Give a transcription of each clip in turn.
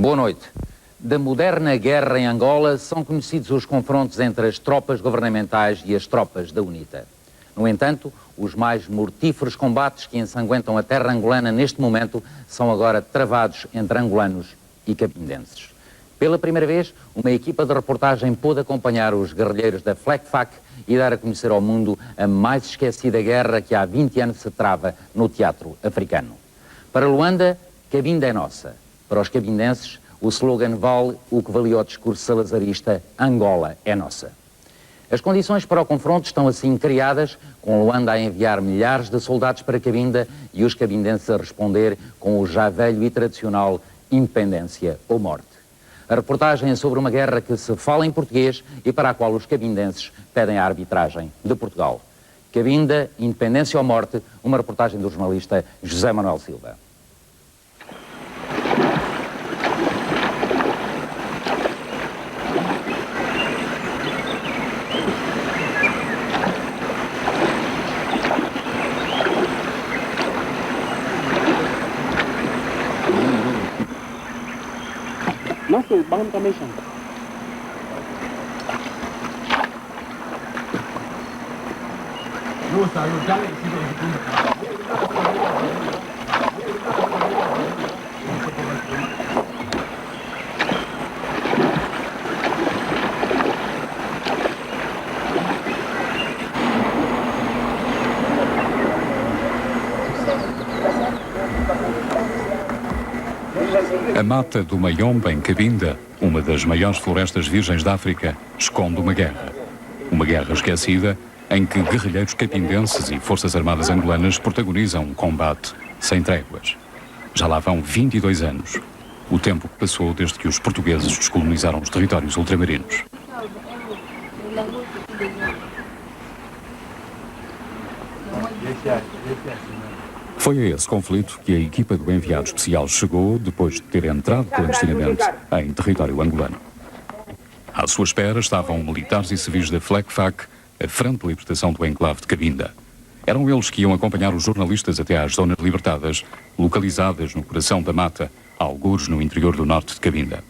Boa noite. Da moderna guerra em Angola são conhecidos os confrontos entre as tropas governamentais e as tropas da UNITA. No entanto, os mais mortíferos combates que ensanguentam a terra angolana neste momento são agora travados entre angolanos e cabindenses. Pela primeira vez, uma equipa de reportagem pôde acompanhar os guerrilheiros da FLECFAC e dar a conhecer ao mundo a mais esquecida guerra que há 20 anos se trava no teatro africano. Para Luanda, Cabinda é nossa. Para os cabindenses, o slogan vale o que valia ao discurso salazarista: Angola é nossa. As condições para o confronto estão assim criadas, com Luanda a enviar milhares de soldados para Cabinda e os cabindenses a responder com o já velho e tradicional independência ou morte. A reportagem é sobre uma guerra que se fala em português e para a qual os cabindenses pedem a arbitragem de Portugal. Cabinda, independência ou morte, uma reportagem do jornalista José Manuel Silva. Nossa, bang também chama. A mata do Mayombe, em Cabinda, uma das maiores florestas virgens da África, esconde uma guerra. Uma guerra esquecida em que guerrilheiros cabindenses e forças armadas angolanas protagonizam um combate sem tréguas. Já lá vão 22 anos, o tempo que passou desde que os portugueses descolonizaram os territórios ultramarinos. Foi a esse conflito que a equipa do enviado especial chegou depois de ter entrado clandestinamente em território angolano. À sua espera estavam militares e civis da FLECFAC, a Frente de Libertação do Enclave de Cabinda. Eram eles que iam acompanhar os jornalistas até às zonas libertadas, localizadas no coração da mata, algures no interior do norte de Cabinda.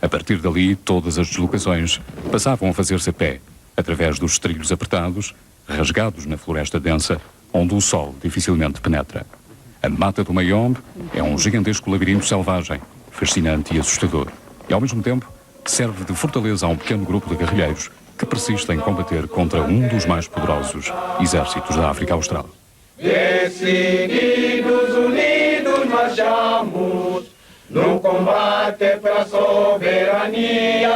A partir dali, todas as deslocações passavam a fazer-se a pé, através dos trilhos apertados, rasgados na floresta densa, onde o sol dificilmente penetra. A mata do Mayombe é um gigantesco labirinto selvagem, fascinante e assustador. E, ao mesmo tempo, serve de fortaleza a um pequeno grupo de guerrilheiros que persistem em combater contra um dos mais poderosos exércitos da África Austral. Decididos, unidos, marchamos no combate pela soberania,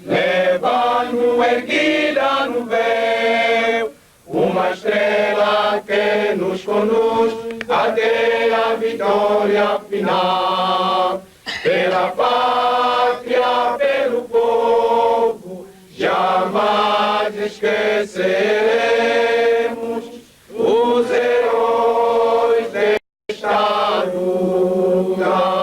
levando erguida no véu uma estrela que nos conduz até a vitória final. Pela pátria, pelo povo, jamais esqueceremos os heróis desta luta.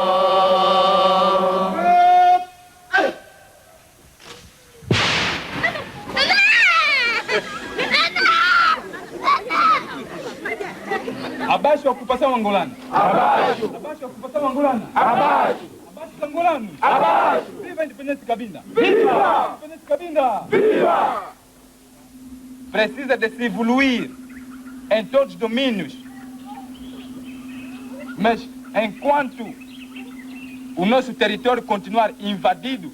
Abaixo a ocupação angolana. Abaixo! Abaixo a ocupação angolana. Abaixo! Abaixo os angolanos. Abaixo! Viva a independência de Cabinda. Viva! Independência de Cabinda. Viva! Precisa de se evoluir em todos os domínios. Mas enquanto o nosso território continuar invadido,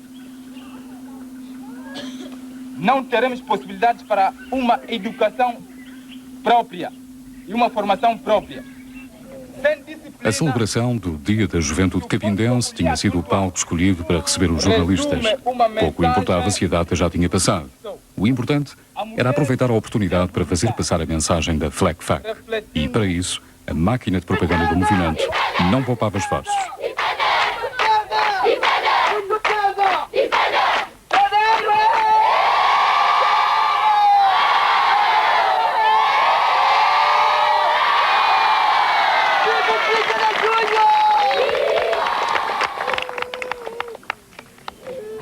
não teremos possibilidades para uma educação própria e uma formação própria. A celebração do Dia da Juventude Cabindense tinha sido o palco escolhido para receber os jornalistas. Pouco importava se a data já tinha passado. O importante era aproveitar a oportunidade para fazer passar a mensagem da FLECFAC. E, para isso, a máquina de propaganda do movimento não poupava esforços.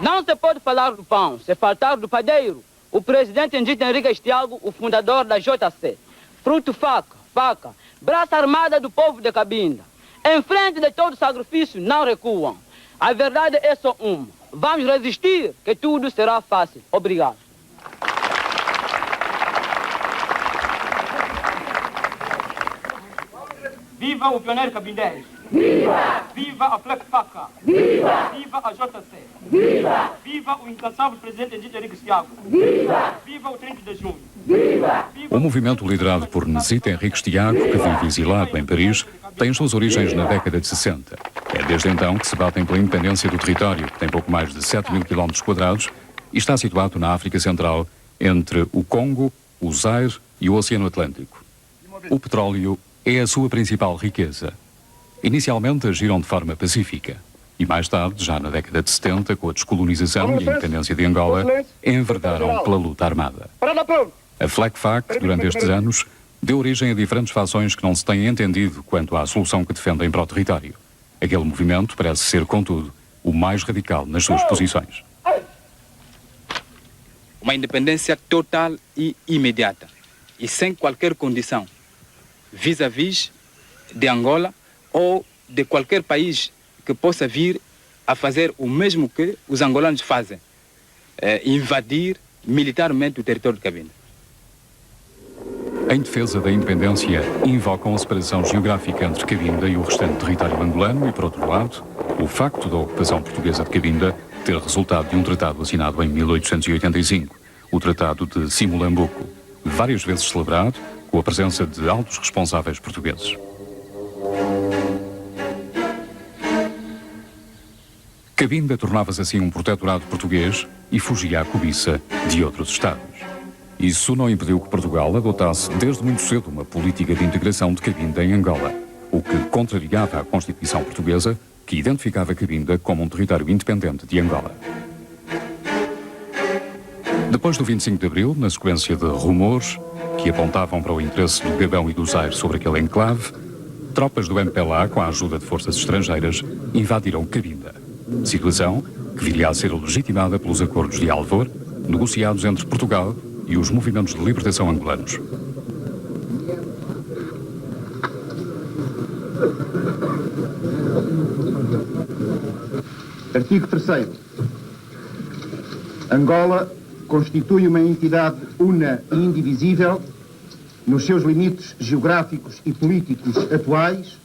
Não se pode falar do pão, se faltar do padeiro. O presidente Ndita Henrique Tiago, o fundador da JC. Fruto faca, braça armada do povo de Cabinda. Em frente de todo sacrifício, não recuam. A verdade é só uma. Vamos resistir, que tudo será fácil. Obrigado. Viva o pioneiro Cabindeiro! Viva! Viva a Fleck Faca! Viva! Viva a JC! Viva! Viva o incansável presidente Henrique Henriques Thiago! Viva! Viva o 30 de junho! Viva! O movimento liderado por Necita Henriques Thiago, que vive exilado em Paris, tem as suas origens na década de 60. É desde então que se batem pela independência do território, que tem pouco mais de 7.000 km² e está situado na África Central, entre o Congo, o Zaire e o Oceano Atlântico. O petróleo é a sua principal riqueza. Inicialmente agiram de forma pacífica e mais tarde, já na década de 70, com a descolonização e a independência de Angola, enverdaram pela luta armada. A FLECFAC, durante estes anos, deu origem a diferentes fações que não se têm entendido quanto à solução que defendem para o território. Aquele movimento parece ser, contudo, o mais radical nas suas posições. Uma independência total e imediata e sem qualquer condição vis-à-vis de Angola ou de qualquer país que possa vir a fazer o mesmo que os angolanos fazem, invadir militarmente o território de Cabinda. Em defesa da independência, invocam a separação geográfica entre Cabinda e o restante território angolano e, por outro lado, o facto da ocupação portuguesa de Cabinda ter resultado de um tratado assinado em 1885, o Tratado de Simulambuco, várias vezes celebrado com a presença de altos responsáveis portugueses. Cabinda tornava-se assim um protetorado português e fugia à cobiça de outros Estados. Isso não impediu que Portugal adotasse desde muito cedo uma política de integração de Cabinda em Angola, o que contrariava a Constituição portuguesa, que identificava Cabinda como um território independente de Angola. Depois do 25 de Abril, na sequência de rumores que apontavam para o interesse do Gabão e do Zaire sobre aquele enclave, tropas do MPLA, com a ajuda de forças estrangeiras, invadiram Cabinda. Situação que viria a ser legitimada pelos acordos de Alvor, negociados entre Portugal e os movimentos de libertação angolanos. Artigo 3º. Angola constitui uma entidade una e indivisível nos seus limites geográficos e políticos atuais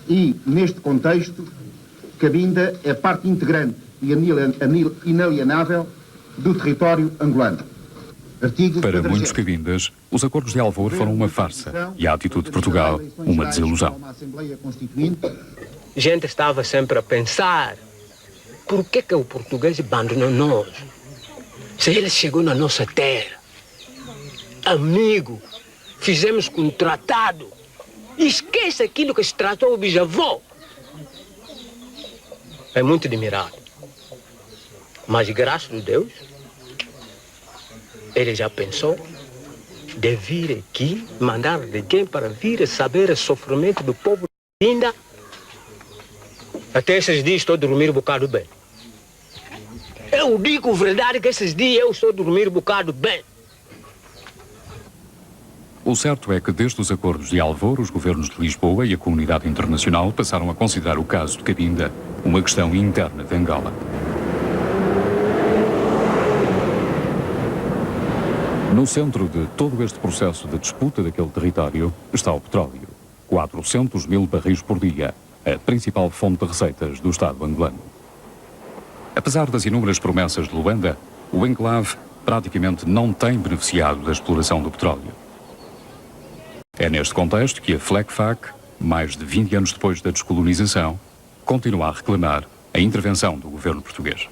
e, neste contexto, Cabinda é parte integrante e inalienável do território angolano. Artigo Para 40. muitos cabindas, os acordos de Alvor foram uma farsa e a atitude de Portugal uma desilusão. A gente estava sempre a pensar, por que o português abandonou nós? Se ele chegou na nossa terra, amigo, fizemos com um tratado, esquece aquilo que se tratou o bisavô. É muito admirado. Mas graças a Deus, ele já pensou de vir aqui, mandar alguém para vir saber o sofrimento do povo de Cabinda. Até esses dias estou a dormir um bocado bem. Eu digo a verdade que esses dias eu estou a dormir um bocado bem. O certo é que desde os acordos de Alvor, os governos de Lisboa e a comunidade internacional passaram a considerar o caso de Cabinda uma questão interna de Angola. No centro de todo este processo de disputa daquele território está o petróleo. 400 mil barris por dia, a principal fonte de receitas do Estado angolano. Apesar das inúmeras promessas de Luanda, o enclave praticamente não tem beneficiado da exploração do petróleo. É neste contexto que a FLECFAC, mais de 20 anos depois da descolonização, continua a reclamar a intervenção do governo português.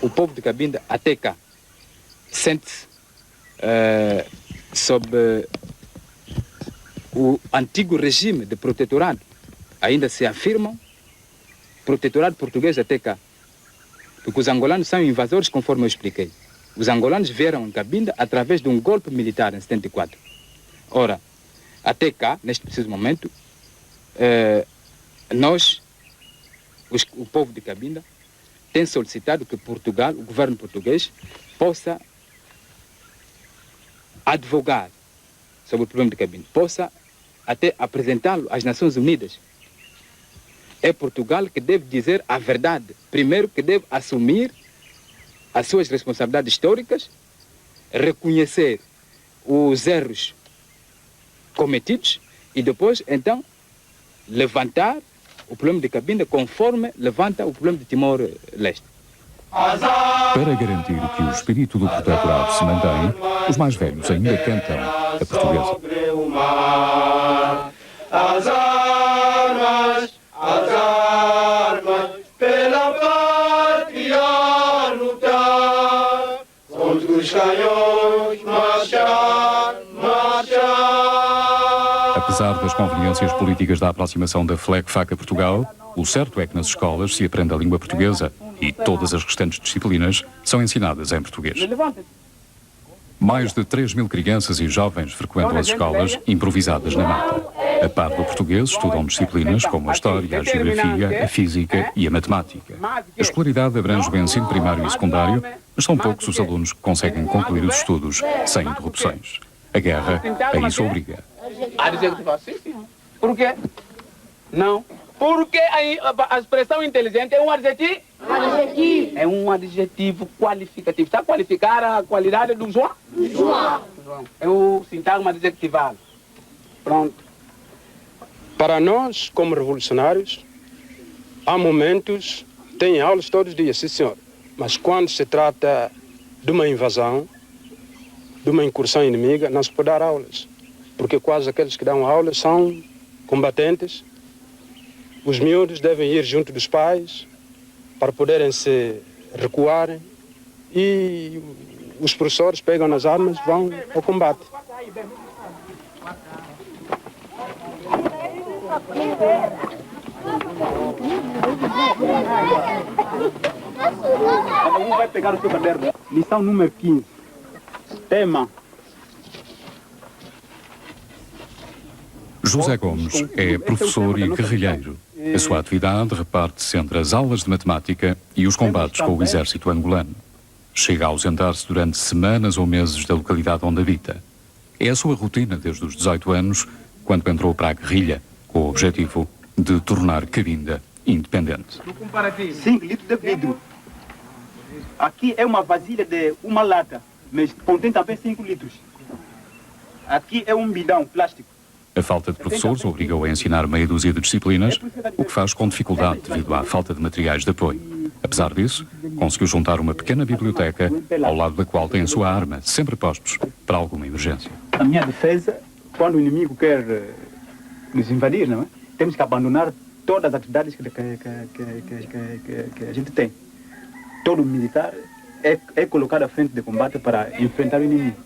O povo de Cabinda, até cá, sente-se sob o antigo regime de protetorado. Ainda se afirmam protetorado português até cá. Porque os angolanos são invasores, conforme eu expliquei. Os angolanos vieram em Cabinda através de um golpe militar em 74. Ora, até cá, neste preciso momento, o povo de Cabinda, tem solicitado que Portugal, o governo português, possa advogar sobre o problema de Cabinda, possa até apresentá-lo às Nações Unidas é Portugal que deve dizer a verdade. Primeiro, que deve assumir as suas responsabilidades históricas, reconhecer os erros cometidos e depois, então, levantar o problema de Cabinda conforme levanta o problema de Timor-Leste. Para garantir que o espírito do protetorado se mantém, os mais velhos ainda cantam a portuguesa. As armas, pela pátria lutar, contra os canhões marchar, marchar. Apesar das conveniências políticas da aproximação da FLECFAC a Portugal, o certo é que nas escolas se aprende a língua portuguesa e todas as restantes disciplinas são ensinadas em português. Mais de 3.000 crianças e jovens frequentam as escolas improvisadas na mata. A par do português, estudam disciplinas como a história, a geografia, a física e a matemática. A escolaridade abrange o ensino primário e secundário, mas são poucos os alunos que conseguem concluir os estudos sem interrupções. A guerra a isso obriga. Por quê? Não. Porque a expressão inteligente é um adjetivo? Adjetivo. É um adjetivo qualificativo. Está a qualificar a qualidade do João? João. É o sintagma adjetival. Pronto. Para nós, como revolucionários, há momentos, tem aulas todos os dias, sim senhor. Mas quando se trata de uma invasão, de uma incursão inimiga, não se pode dar aulas. Porque quase aqueles que dão aulas são combatentes. Os miúdos devem ir junto dos pais para poderem se recuarem e os professores pegam nas armas e vão ao combate. Um vai pegar o seu caderno. Lição número 15. Tema. José Gomes é professor e guerrilheiro. A sua atividade reparte-se entre as aulas de matemática e os combates com o exército angolano. Chega a ausentar-se durante semanas ou meses da localidade onde habita. É a sua rotina desde os 18 anos, quando entrou para a guerrilha, com o objetivo de tornar Cabinda independente. 5 litros de vidro. Aqui é uma vasilha de uma lata, mas contém também 5 litros. Aqui é um bidão plástico. A falta de professores obrigou a ensinar meia dúzia de disciplinas, o que faz com dificuldade devido à falta de materiais de apoio. Apesar disso, conseguiu juntar uma pequena biblioteca, ao lado da qual tem a sua arma, sempre postos para alguma emergência. A minha defesa, quando o inimigo quer nos invadir, não é? Temos que abandonar todas as atividades que a gente tem. Todo militar é colocado à frente de combate para enfrentar o inimigo.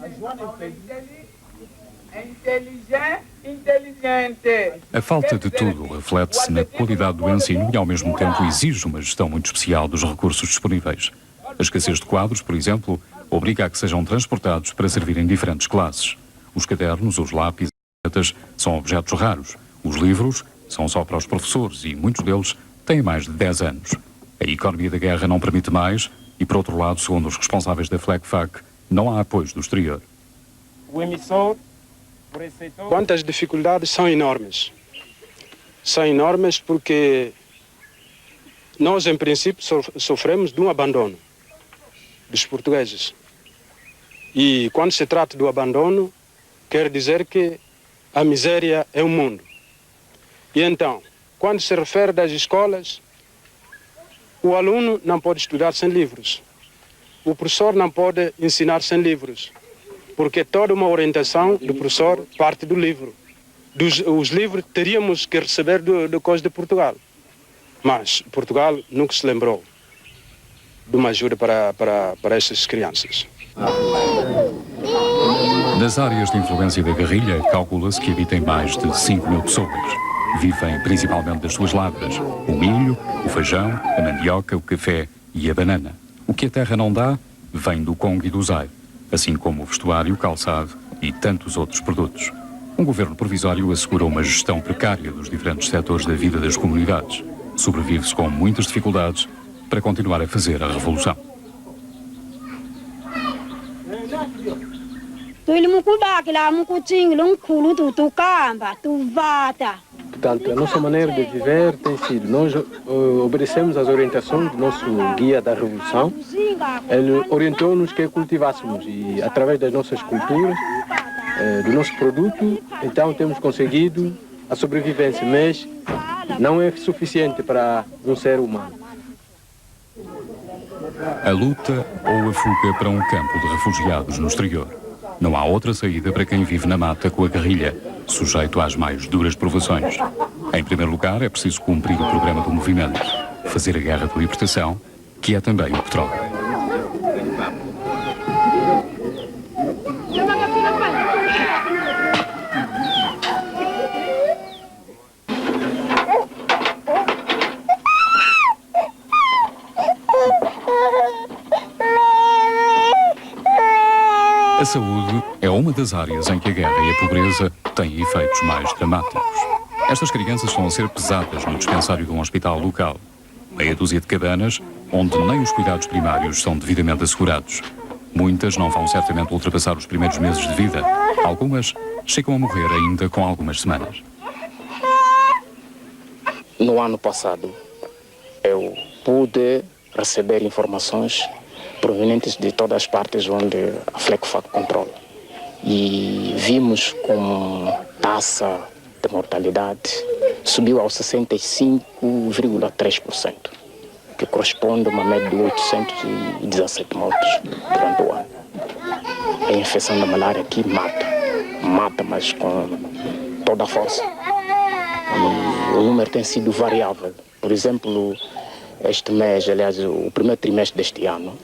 A falta de tudo reflete-se na qualidade do ensino e, ao mesmo tempo, exige uma gestão muito especial dos recursos disponíveis. A escassez de quadros, por exemplo, obriga a que sejam transportados para servir em diferentes classes. Os cadernos, os lápis e as canetas são objetos raros. Os livros são só para os professores e muitos deles têm mais de 10 anos. A economia da guerra não permite mais e, por outro lado, segundo os responsáveis da FLECFAC, não há apoios do exterior. O emissor... Quantas dificuldades são enormes. São enormes porque nós, em princípio, sofremos de um abandono dos portugueses. E quando se trata do abandono, quer dizer que a miséria é o mundo. E então, quando se refere das escolas, o aluno não pode estudar sem livros. O professor não pode ensinar sem livros. Porque toda uma orientação do professor parte do livro. Os livros teríamos que receber do Coisa de Portugal. Mas Portugal nunca se lembrou de uma ajuda para essas crianças. Das áreas de influência da guerrilha, calcula-se que habitem mais de 5.000 pessoas. Vivem principalmente das suas lavras: o milho, o feijão, a mandioca, o café e a banana. O que a terra não dá, vem do Congo e do Zaire, assim como o vestuário, o calçado e tantos outros produtos. Um governo provisório assegura uma gestão precária dos diferentes setores da vida das comunidades. Sobrevive-se com muitas dificuldades para continuar a fazer a revolução. Portanto, a nossa maneira de viver tem sido, nós obedecemos às orientações do nosso guia da Revolução. Ele orientou-nos que cultivássemos e, através das nossas culturas, do nosso produto, então temos conseguido a sobrevivência, mas não é suficiente para um ser humano. A luta ou a fuga para um campo de refugiados no exterior. Não há outra saída para quem vive na mata com a guerrilha, sujeito às mais duras provações. Em primeiro lugar, é preciso cumprir o programa do movimento, fazer a guerra de libertação, que é também o petróleo. A saúde é uma das áreas em que a guerra e a pobreza têm efeitos mais dramáticos. Estas crianças estão a ser pesadas no dispensário de um hospital local. Meia dúzia de cabanas, onde nem os cuidados primários são devidamente assegurados. Muitas não vão certamente ultrapassar os primeiros meses de vida. Algumas chegam a morrer ainda com algumas semanas. No ano passado, eu pude receber informações provenientes de todas as partes onde a FLECFAC controla. E vimos como taxa de mortalidade subiu aos 65,3%, que corresponde a uma média de 817 mortes durante o ano. A infecção da malária aqui mata, mas com toda a força. E o número tem sido variável. Por exemplo, este mês, aliás, o primeiro trimestre deste ano,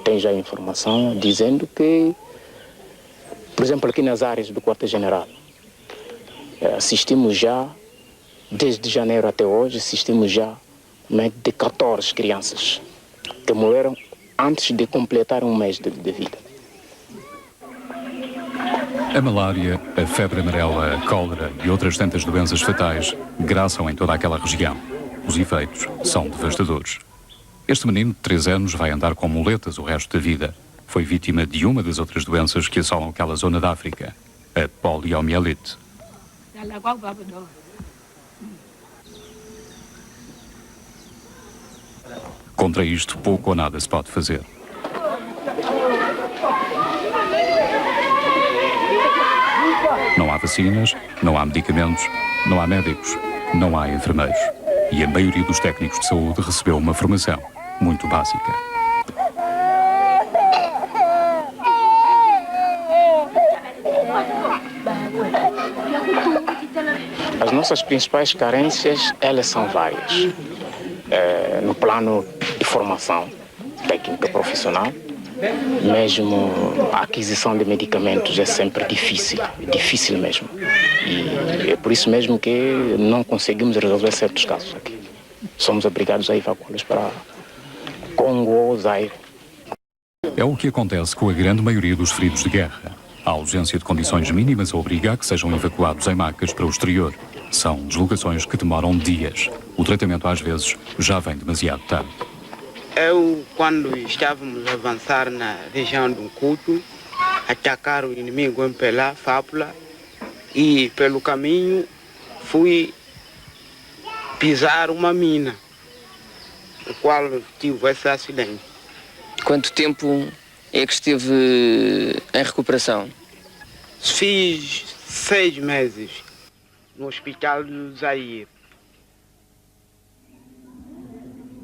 tem já informação dizendo que, por exemplo, aqui nas áreas do quartel-general, assistimos já, desde janeiro até hoje, assistimos já mais de 14 crianças que morreram antes de completar um mês de vida. A malária, a febre amarela, a cólera e outras tantas doenças fatais graçam em toda aquela região. Os efeitos são devastadores. Este menino de 3 anos vai andar com muletas o resto da vida. Foi vítima de uma das outras doenças que assolam aquela zona da África, a poliomielite. Contra isto, pouco ou nada se pode fazer. Não há vacinas, não há medicamentos, não há médicos, não há enfermeiros. E a maioria dos técnicos de saúde recebeu uma formação muito básica. As nossas principais carências, elas são várias. No plano de formação técnica profissional, mesmo a aquisição de medicamentos é sempre difícil mesmo. E é por isso mesmo que não conseguimos resolver certos casos aqui. Somos obrigados a evacuá-los para Congo ou Zaire. É o que acontece com a grande maioria dos feridos de guerra. A ausência de condições mínimas obriga a que sejam evacuados em macas para o exterior. São deslocações que demoram dias. O tratamento, às vezes, já vem demasiado tarde. Quando estávamos a avançar na região do Cuto, atacaram o inimigo em Pelá, Fápula, e pelo caminho fui pisar uma mina, no qual tive esse acidente. Quanto tempo é que esteve em recuperação? Fiz 6 meses no hospital do Zaire.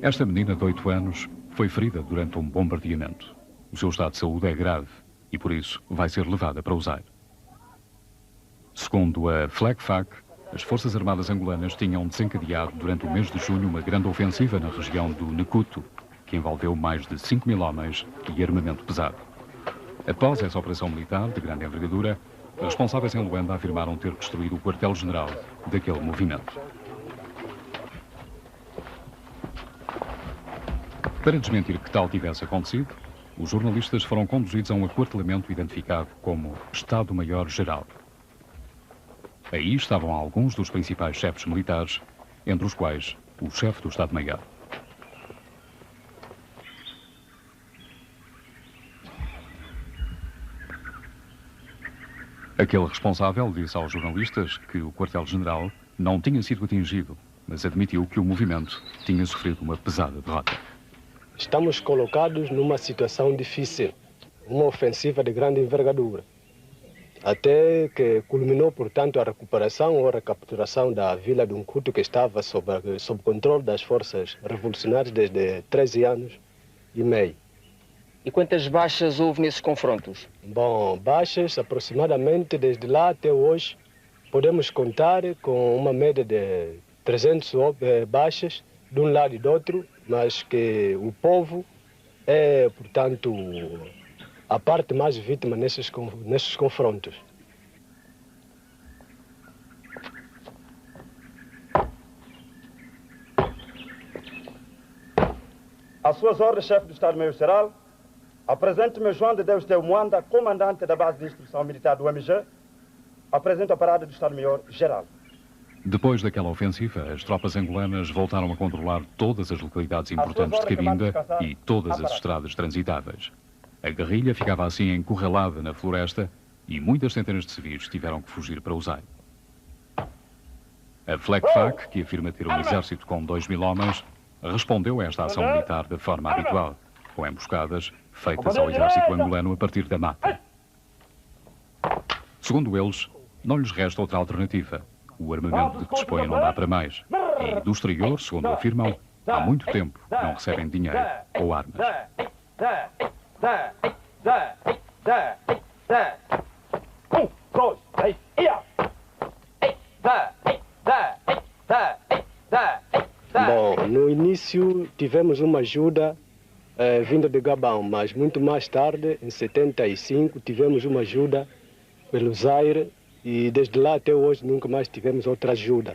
Esta menina de 8 anos foi ferida durante um bombardeamento. O seu estado de saúde é grave e, por isso, vai ser levada para o Zaire. Segundo a FLECFAC, as Forças Armadas angolanas tinham desencadeado durante o mês de junho uma grande ofensiva na região do Nekuto, que envolveu mais de 5.000 homens e armamento pesado. Após essa operação militar de grande envergadura, os responsáveis em Luanda afirmaram ter destruído o quartel-general daquele movimento. Para desmentir que tal tivesse acontecido, os jornalistas foram conduzidos a um aquartelamento identificado como Estado-Maior-Geral. Aí estavam alguns dos principais chefes militares, entre os quais o chefe do Estado-Maior. Aquele responsável disse aos jornalistas que o quartel-general não tinha sido atingido, mas admitiu que o movimento tinha sofrido uma pesada derrota. Estamos colocados numa situação difícil, uma ofensiva de grande envergadura, até que culminou, portanto, a recuperação ou recapturação da vila de Uncuto, que estava sob controle das forças revolucionárias desde 13 anos e meio. E quantas baixas houve nesses confrontos? Bom, baixas aproximadamente desde lá até hoje, podemos contar com uma média de 300 baixas de um lado e do outro, mas que o povo é, portanto, a parte mais vítima nesses confrontos. Às suas ordens, chefe do Estado-Maior-Geral, apresento-me João de Deus Teu Moanda, comandante da base de instrução militar do MG. Apresento a parada do Estado-Maior-Geral. Depois daquela ofensiva, as tropas angolanas voltaram a controlar todas as localidades importantes de Cabinda e todas as estradas transitáveis. A guerrilha ficava assim encurralada na floresta e muitas centenas de civis tiveram que fugir para o Zaire. A FLECFAC, que afirma ter um exército com 2.000 homens, respondeu a esta ação militar da forma habitual, com emboscadas feitas ao exército angolano a partir da mata. Segundo eles, não lhes resta outra alternativa. O armamento de que dispõem não dá para mais. E do exterior, segundo afirmam, há muito tempo não recebem dinheiro ou armas. Bom, no início tivemos uma ajuda vinda de Gabão, mas muito mais tarde, em 75, tivemos uma ajuda pelo Zaire e desde lá até hoje nunca mais tivemos outra ajuda.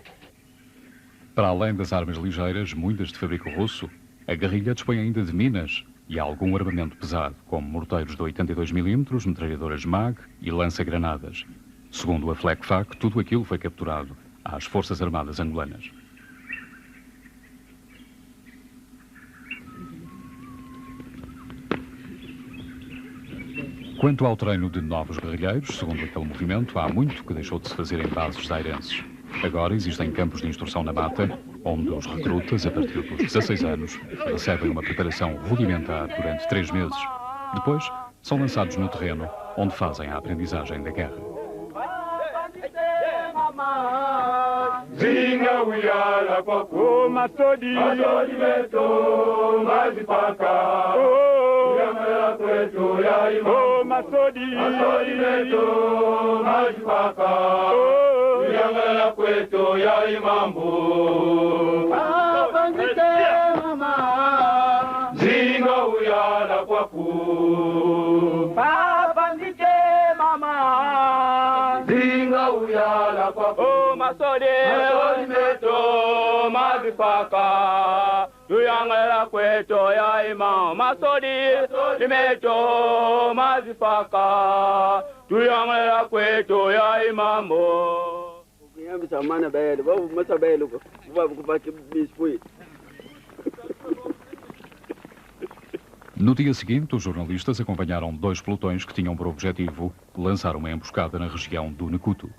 Para além das armas ligeiras, muitas de fabrico russo, a guerrilha dispõe ainda de minas e algum armamento pesado, como morteiros de 82 mm, metralhadoras MAG e lança-granadas. Segundo a FLECFAC, tudo aquilo foi capturado às Forças Armadas angolanas. Quanto ao treino de novos guerrilheiros, segundo aquele movimento, há muito que deixou de se fazer em bases zairenses. Agora existem campos de instrução na mata, onde os recrutas, a partir dos 16 anos, recebem uma preparação rudimentar durante 3 meses. Depois, são lançados no terreno, onde fazem a aprendizagem da guerra. Zinga uyala kwa masodi meto mazipaka uyamela kwetu ya ima masodi meto mazipaka uyamela kwetu ya imambo abangite mama zinga uyala kwa abangite mama zinga uyala kwa masodi meto mazipaka tuyangela kweto ya ima masodi meto mazipaka tuyangela kweto ya imambo kuyambi samana bayele babu masa bayele ko babu kupaki bisfui. No dia seguinte, os jornalistas acompanharam 2 pelotões que tinham por objetivo lançar uma emboscada na região do Necuto.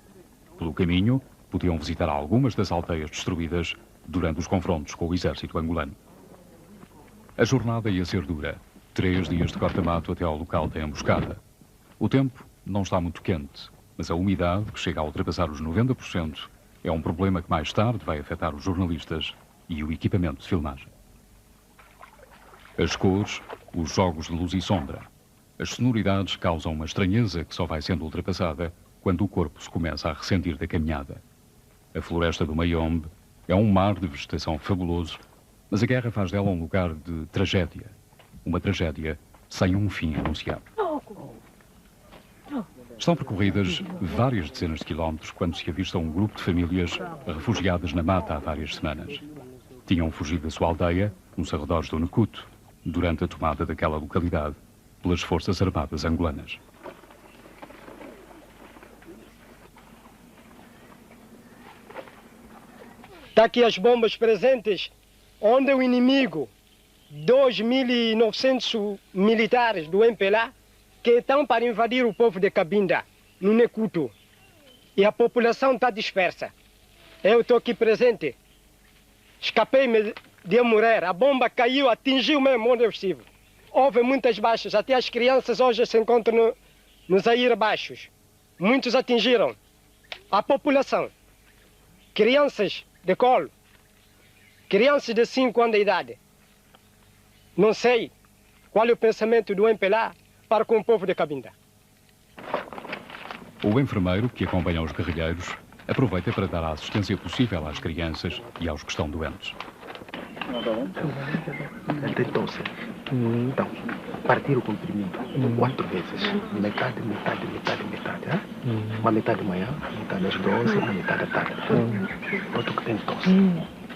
Pelo caminho, podiam visitar algumas das aldeias destruídas durante os confrontos com o exército angolano. A jornada ia ser dura, 3 dias de corta-mato até ao local da emboscada. O tempo não está muito quente, mas a umidade, que chega a ultrapassar os 90%, é um problema que mais tarde vai afetar os jornalistas e o equipamento de filmagem. As cores, os jogos de luz e sombra, as sonoridades causam uma estranheza que só vai sendo ultrapassada quando o corpo se começa a ressentir da caminhada. A floresta do Mayombe é um mar de vegetação fabuloso, mas a guerra faz dela um lugar de tragédia. Uma tragédia sem um fim anunciado. Estão percorridas várias dezenas de quilómetros quando se avista um grupo de famílias refugiadas na mata há várias semanas. Tinham fugido da sua aldeia, nos arredores do Necuto, durante a tomada daquela localidade pelas Forças Armadas angolanas. Está aqui as bombas presentes, onde o inimigo, 2.900 militares do MPLA, que estão para invadir o povo de Cabinda, no Necuto. E a população está dispersa. Eu estou aqui presente. Escapei-me de morrer. A bomba caiu, atingiu mesmo onde eu estive. Houve muitas baixas. Até as crianças hoje se encontram nos Zaire baixos. Muitos atingiram. A população. Crianças de colo. Crianças de 5 anos de idade. Não sei qual é o pensamento do MPLA para com o povo de Cabinda. O enfermeiro, que acompanha os guerrilheiros, aproveita para dar a assistência possível às crianças e aos que estão doentes. Ele tem tosse. Então, partir o comprimido 4 vezes. Metade, metade, metade, metade. Uma metade de manhã, metade às 12, uma metade da tarde. Outro que tem tosse.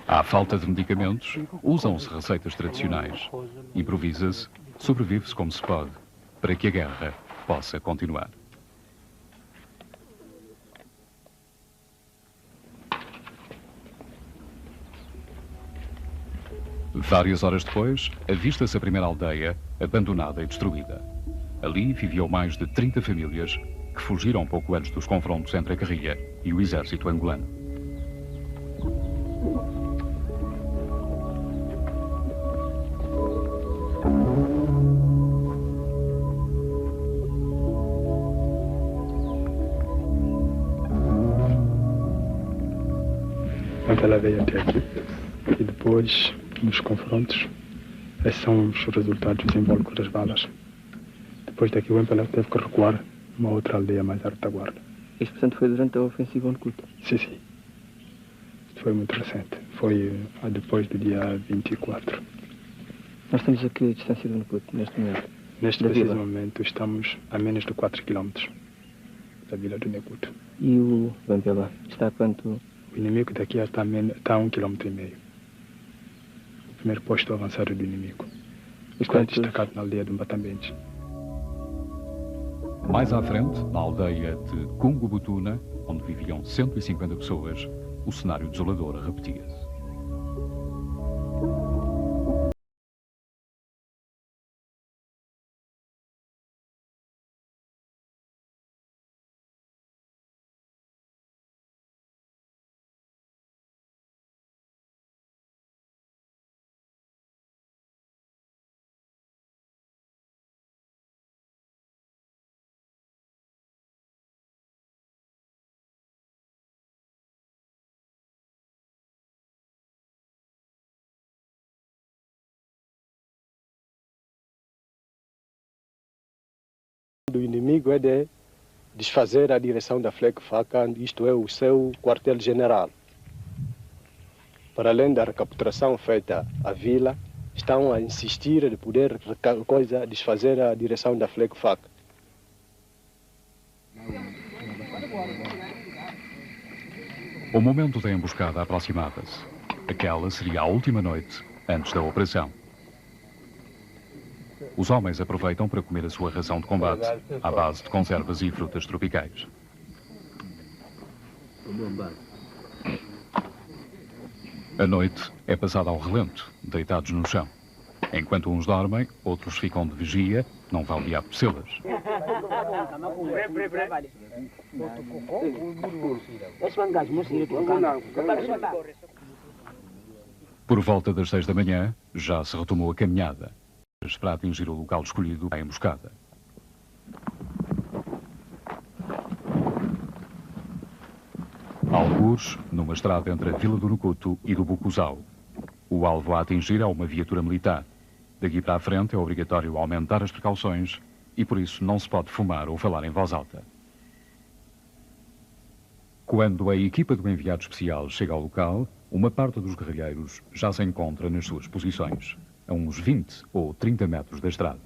À falta de medicamentos, usam-se receitas tradicionais. Improvisa-se, sobrevive-se como se pode, para que a guerra possa continuar. Várias horas depois, avista-se a primeira aldeia, abandonada e destruída. Ali viviam mais de 30 famílias que fugiram pouco antes dos confrontos entre a guerrilha e o exército angolano. Ela veio até aqui e depois, nos confrontos, esses são os resultados simbólicos das balas. Depois daqui o MPLA teve que recuar uma outra aldeia mais à retaguarda. Isto, portanto, foi durante a ofensiva Oncuta? Sim, sim. Foi muito recente. Foi depois do dia 24. Nós estamos a que distância do Oncuta, neste momento? Neste preciso momento estamos a menos de 4 km da vila do Necuto. E o MPLA está a quanto? O inimigo daqui está a 1,5 km. O primeiro posto avançado do inimigo. Está destacado na aldeia de Mbatambente. Mais à frente, na aldeia de Cungubutuna, onde viviam 150 pessoas, o cenário desolador repetia-se. Do inimigo é de desfazer a direção da FLEC-FACA, isto é, o seu quartel-general. Para além da recapitulação feita à vila, estão a insistir de poder desfazer a direção da FLEC-FACA. O momento da emboscada aproximava-se. Aquela seria a última noite antes da operação. Os homens aproveitam para comer a sua ração de combate, à base de conservas e frutas tropicais. A noite é passada ao relento, deitados no chão. Enquanto uns dormem, outros ficam de vigia, não vão de apetecê-las. Por volta das 6 da manhã, já se retomou a caminhada, para atingir o local escolhido à emboscada. Algures, numa estrada entre a Vila do Nucuto e do Bucuzau. O alvo a atingir é uma viatura militar. Daqui para a frente é obrigatório aumentar as precauções e por isso não se pode fumar ou falar em voz alta. Quando a equipa do enviado especial chega ao local, uma parte dos guerrilheiros já se encontra nas suas posições, a uns 20 ou 30 metros da estrada.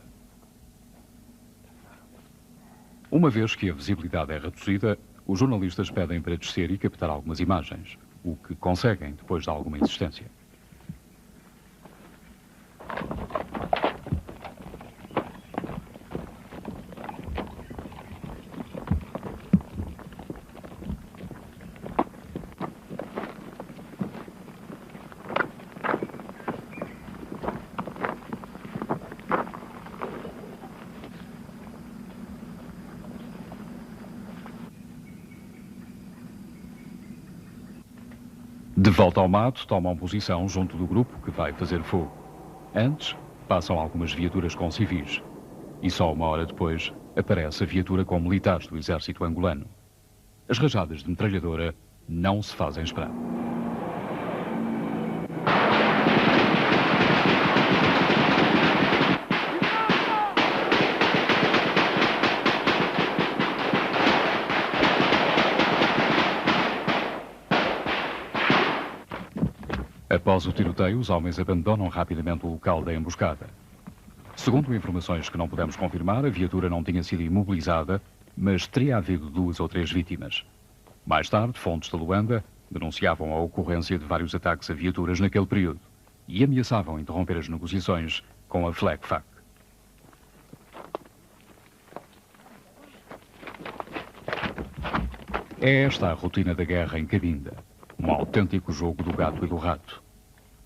Uma vez que a visibilidade é reduzida, os jornalistas pedem para descer e captar algumas imagens, o que conseguem depois de alguma insistência. De volta ao mato, tomam posição junto do grupo que vai fazer fogo. Antes, passam algumas viaturas com civis. E só uma hora depois, aparece a viatura com militares do exército angolano. As rajadas de metralhadora não se fazem esperar. Após o tiroteio, os homens abandonam rapidamente o local da emboscada. Segundo informações que não podemos confirmar, a viatura não tinha sido imobilizada, mas teria havido 2 ou 3 vítimas. Mais tarde, fontes de Luanda denunciavam a ocorrência de vários ataques a viaturas naquele período e ameaçavam interromper as negociações com a FLECFAC. É esta a rotina da guerra em Cabinda, um autêntico jogo do gato e do rato.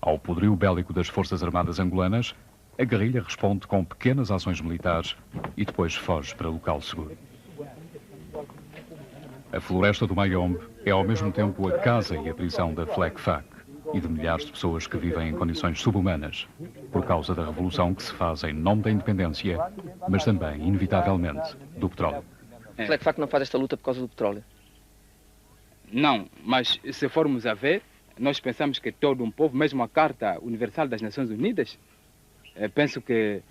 Ao poderio bélico das Forças Armadas angolanas, a guerrilha responde com pequenas ações militares e depois foge para local seguro. A floresta do Mayombe é ao mesmo tempo a casa e a prisão da FLECFAC e de milhares de pessoas que vivem em condições subhumanas por causa da revolução que se faz em nome da independência, mas também, inevitavelmente, do petróleo. A FLECFAC não faz esta luta por causa do petróleo? Não, mas se formos a ver, nós pensamos que todo um povo, mesmo a Carta Universal das Nações Unidas, penso que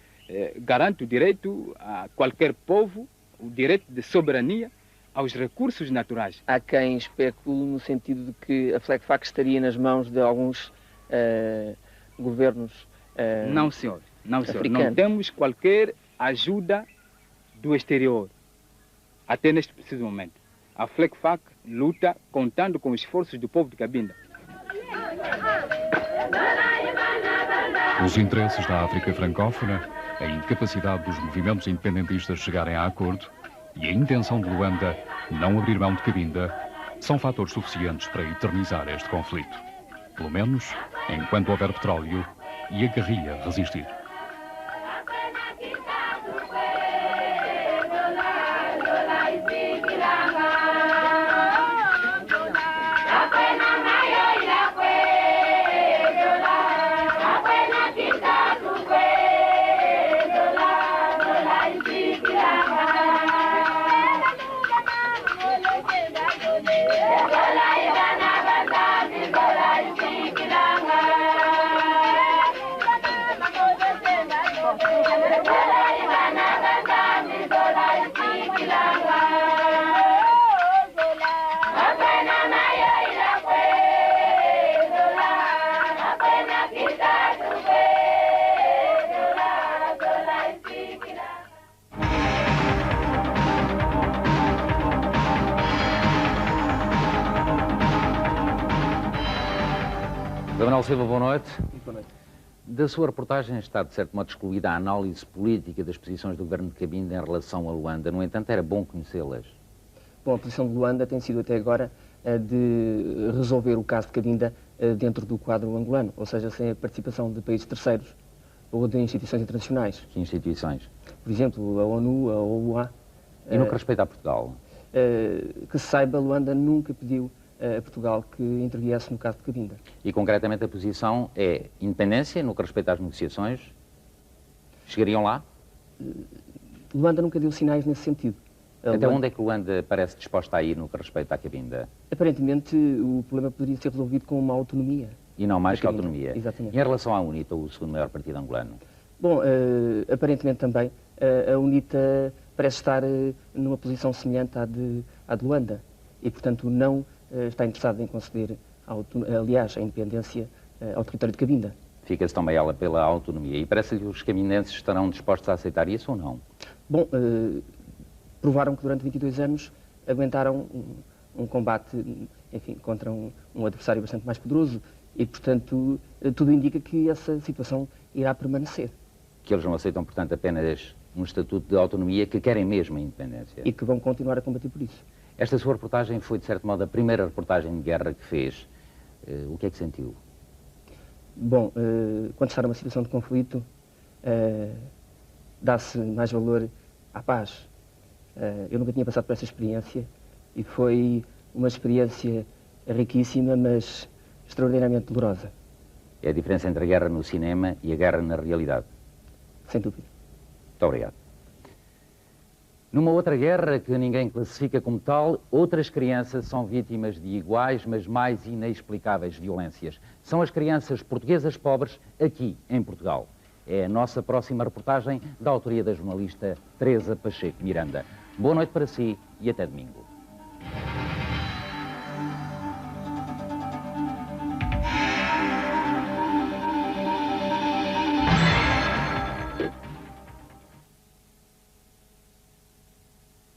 garante o direito a qualquer povo, o direito de soberania aos recursos naturais. Há quem especule no sentido de que a FLECFAC estaria nas mãos de alguns governos Não, senhor. Não, senhor. africanos. Não temos qualquer ajuda do exterior, até neste preciso momento. A FLECFAC luta contando com os esforços do povo de Cabinda. Os interesses da África francófona, a incapacidade dos movimentos independentistas chegarem a acordo e a intenção de Luanda não abrir mão de Cabinda são fatores suficientes para eternizar este conflito. Pelo menos enquanto houver petróleo e a guerrilha resistir. Manuel Silva, boa noite. Boa noite. Da sua reportagem está, de certo modo, excluída a análise política das posições do governo de Cabinda em relação a Luanda. No entanto, era bom conhecê-las. Bom, a posição de Luanda tem sido até agora de resolver o caso de Cabinda dentro do quadro angolano, ou seja, sem a participação de países terceiros ou de instituições internacionais. Que instituições? Por exemplo, a ONU, a OUA. E no que respeita a Portugal? Que se saiba, Luanda nunca pediu a Portugal que interviesse no caso de Cabinda. E concretamente a posição é independência no que respeita às negociações? Chegariam lá? Luanda nunca deu sinais nesse sentido. Até onde é que Luanda parece disposta a ir no que respeita à Cabinda? Aparentemente o problema poderia ser resolvido com uma autonomia. E não mais que a autonomia? Exatamente. E em relação à UNITA, o segundo maior partido angolano? Bom, aparentemente também a UNITA parece estar numa posição semelhante à de Luanda e, portanto, não está interessada em conceder, aliás, a independência ao território de Cabinda. Fica-se também ela pela autonomia. E parece que os cabindenses estarão dispostos a aceitar isso ou não? Bom, provaram que durante 22 anos aguentaram um combate, enfim, contra um adversário bastante mais poderoso e, portanto, tudo indica que essa situação irá permanecer. Que eles não aceitam, portanto, apenas um estatuto de autonomia, que querem mesmo a independência. E que vão continuar a combater por isso. Esta sua reportagem foi, de certo modo, a primeira reportagem de guerra que fez. O que é que sentiu? Bom, quando está numa situação de conflito, dá-se mais valor à paz. Eu nunca tinha passado por essa experiência e foi uma experiência riquíssima, mas extraordinariamente dolorosa. É a diferença entre a guerra no cinema e a guerra na realidade. Sem dúvida. Muito obrigado. Numa outra guerra que ninguém classifica como tal, outras crianças são vítimas de iguais, mas mais inexplicáveis violências. São as crianças portuguesas pobres aqui em Portugal. É a nossa próxima reportagem da autoria da jornalista Teresa Pacheco Miranda. Boa noite para si e até domingo.